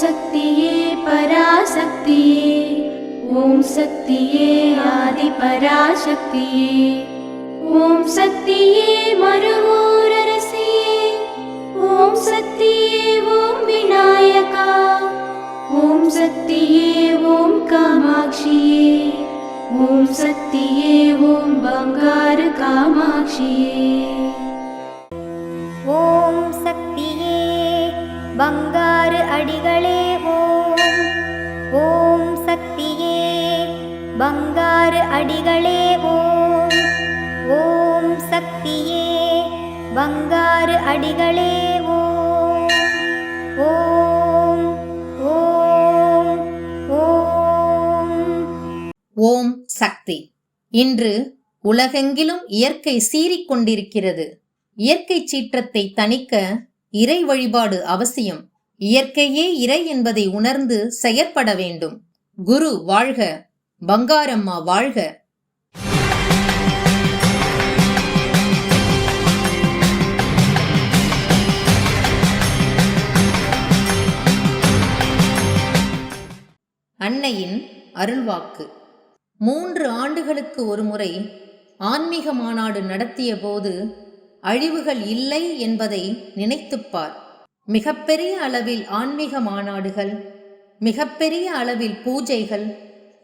சக்தியே பராசக்தியே, ஓம் சக்தியே ஆதி பராசக்தியே, ஓம் சக்தியே மறுவூரரசியே, ஓம் சக்தியே ஓம் விநாயகா, ஓம் சக்தியே ஓம் காமாட்சியே, ஓம் சக்தியே ஓம் பங்காரு காமாட்சியே. ஓம் சக்தியே பங்காரு அடிகளே ஓம், ஓம் சக்தியே பங்காரு அடிகளே ஓம், ஓம் சக்தியே பங்காரு அடிகளே ஓம், ஓம் ஓம் ஓம். ஓம் சக்தி. இன்று உலகெங்கிலும் இயற்கை சீறிக்கொண்டிருக்கிறது. இயற்கை சீற்றத்தை தணிக்க இறை வழிபாடு அவசியம். இயற்கையே இறை என்பதை உணர்ந்து செயற்பட வேண்டும். குரு வாழ்க, பங்காரம்மா வாழ்க. அன்னையின் அருள்வாக்கு. 3 ஆண்டுகளுக்கு ஒரு முறை ஆன்மீக மாநாடு நடத்திய போது அழிவுகள் இல்லை என்பதை நினைத்துப்பார். மிகப்பெரிய அளவில் ஆன்மீக மாநாடுகள், மிகப்பெரிய அளவில் பூஜைகள்,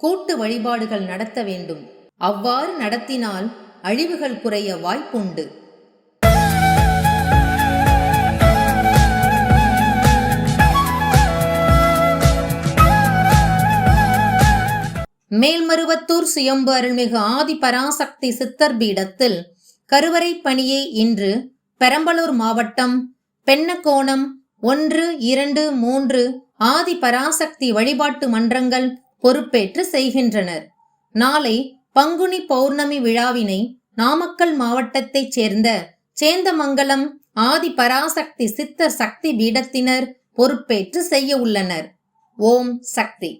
கூட்டு வழிபாடுகள் நடத்த வேண்டும். அவ்வாறு நடத்தினால் அழிவுகள் குறைய வாய்ப்புண்டு. மேல்மருவத்தூர் சுயம்பு அருள்மிகு ஆதி பராசக்தி சித்தர் பீடத்தில் கருவறை பணியை இன்று பெரம்பலூர் மாவட்டம் பென்னகோணம் 1, 2, 3 ஆதி பராசக்தி வழிபாட்டு மன்றங்கள் பொறுப்பேற்று செய்கின்றனர். நாளை பங்குனி பௌர்ணமி விழாவினை நாமக்கல் மாவட்டத்தைச் சேர்ந்த சேந்தமங்கலம் ஆதி பராசக்தி சித்தர் சக்தி பீடத்தினர் பொறுப்பேற்று செய்ய உள்ளனர். ஓம் சக்தி.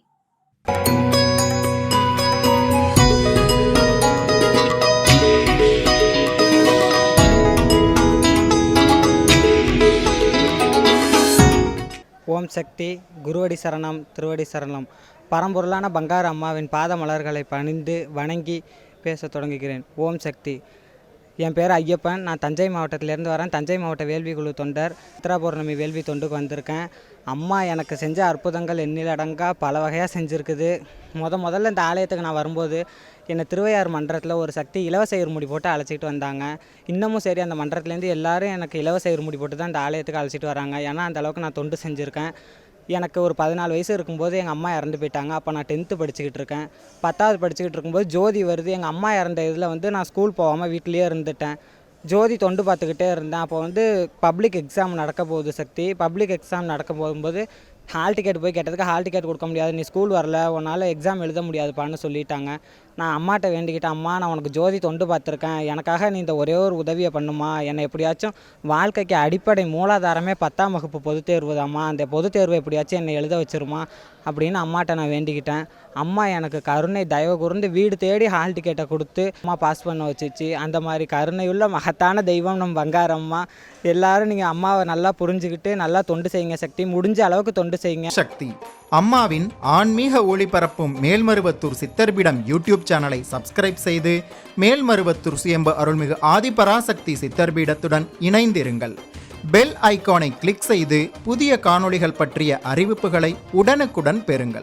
ஓம் சக்தி. குருவடி சரணம், திருவடி சரணம். பரம்பொருளான பங்காரு அம்மாவின் பாத மலர்களை பணிந்து வணங்கி பேச தொடங்குகிறேன். ஓம் சக்தி. என் பேர் ஐயப்பன். நான் தஞ்சை மாவட்டத்திலேருந்து வரேன். தஞ்சை மாவட்ட வேள்வி குழு தொண்டர். சித்ரா பௌர்ணமி வேள்வி தொண்டுக்கு வந்திருக்கேன். அம்மா எனக்கு செஞ்ச அற்புதங்கள் எண்ணிலடங்கா பல வகையாக செஞ்சுருக்குது. முதல்ல இந்த ஆலயத்துக்கு நான் வரும்போது என்னை திருவையாறு மன்றத்தில் ஒரு சக்தி இலவச இருமுடி போட்டு அழைச்சிட்டு வந்தாங்க. இன்னமும் சரி, அந்த மன்றத்துலேருந்து எல்லோரும் எனக்கு இலவச இருமுடி போட்டு தான் இந்த ஆலயத்துக்கு அழைச்சிட்டு வராங்க. ஏன்னா அந்த அளவுக்கு நான் தொண்டு செஞ்சுருக்கேன். எனக்கு ஒரு 14 வயசு இருக்கும்போது எங்கள் அம்மா இறந்து போயிட்டாங்க. அப்போ நான் 10th படிச்சுக்கிட்டு இருக்கேன். 10வது படிச்சுக்கிட்டு இருக்கும்போது ஜோதி வருது. எங்கள் அம்மா இறந்த இதில் நான் ஸ்கூல் போகாமல் வீட்டிலேயே இருந்துட்டேன். ஜோதி தொண்டு பார்த்துக்கிட்டே இருந்தேன். அப்போ பப்ளிக் எக்ஸாம் நடக்க போகுது சக்தி. பப்ளிக் எக்ஸாம் நடக்க போகும்போது ஹால் டிக்கெட் போய் கேட்டதுக்கு ஹால் டிக்கெட் கொடுக்க முடியாது, நீ ஸ்கூல் வரல, உன்னால் எக்ஸாம் எழுத முடியாதுப்பான்னு சொல்லிட்டாங்க. நான் அம்மாட்ட வேண்டிக்கிட்டேன், அம்மா நான் உனக்கு ஜோதி தொண்டு பார்த்துருக்கேன், எனக்காக நீ இந்த ஒரே ஒரு உதவியை பண்ணுமா, என்னை எப்படியாச்சும் வாழ்க்கைக்கு அடிப்படை மூலாதாரமே 10ஆம் வகுப்பு பொதுத் தேர்வு தாம்மா, அந்த பொதுத் தேர்வை எப்படியாச்சும் என்னை எழுத வச்சிருமா அப்படின்னு அம்மாட்ட நான் வேண்டிக்கிட்டேன். அம்மா எனக்கு கருணை தயவு கூர்ந்து வீடு தேடி ஹால் டிக்கெட்டை கொடுத்து அம்மா பாஸ் பண்ண வச்சிச்சு. அந்த மாதிரி கருணையுள்ள மகத்தான தெய்வம் நம்ம பங்காரம்மா. எல்லாரும் நீங்கள் அம்மாவை நல்லா புரிஞ்சுக்கிட்டு நல்லா தொண்டு செய்யுங்க சக்தி. முடிஞ்ச அளவுக்கு தொண்டு செய்யுங்க சக்தி. அம்மாவின் ஆன்மீக ஒளிபரப்பும் மேல்மருவத்தூர் சித்தர்பீடம் யூடியூப் சேனலை சப்ஸ்கிரைப் செய்து மேல்மருவத்தூர் சுயம்பு அருள்மிகு ஆதிபராசக்தி சித்தர்பீடத்துடன் இணைந்திருங்கள். பெல் ஐகானை கிளிக் செய்து புதிய காணொளிகள் பற்றிய அறிவிப்புகளை உடனுக்குடன் பெறுங்கள்.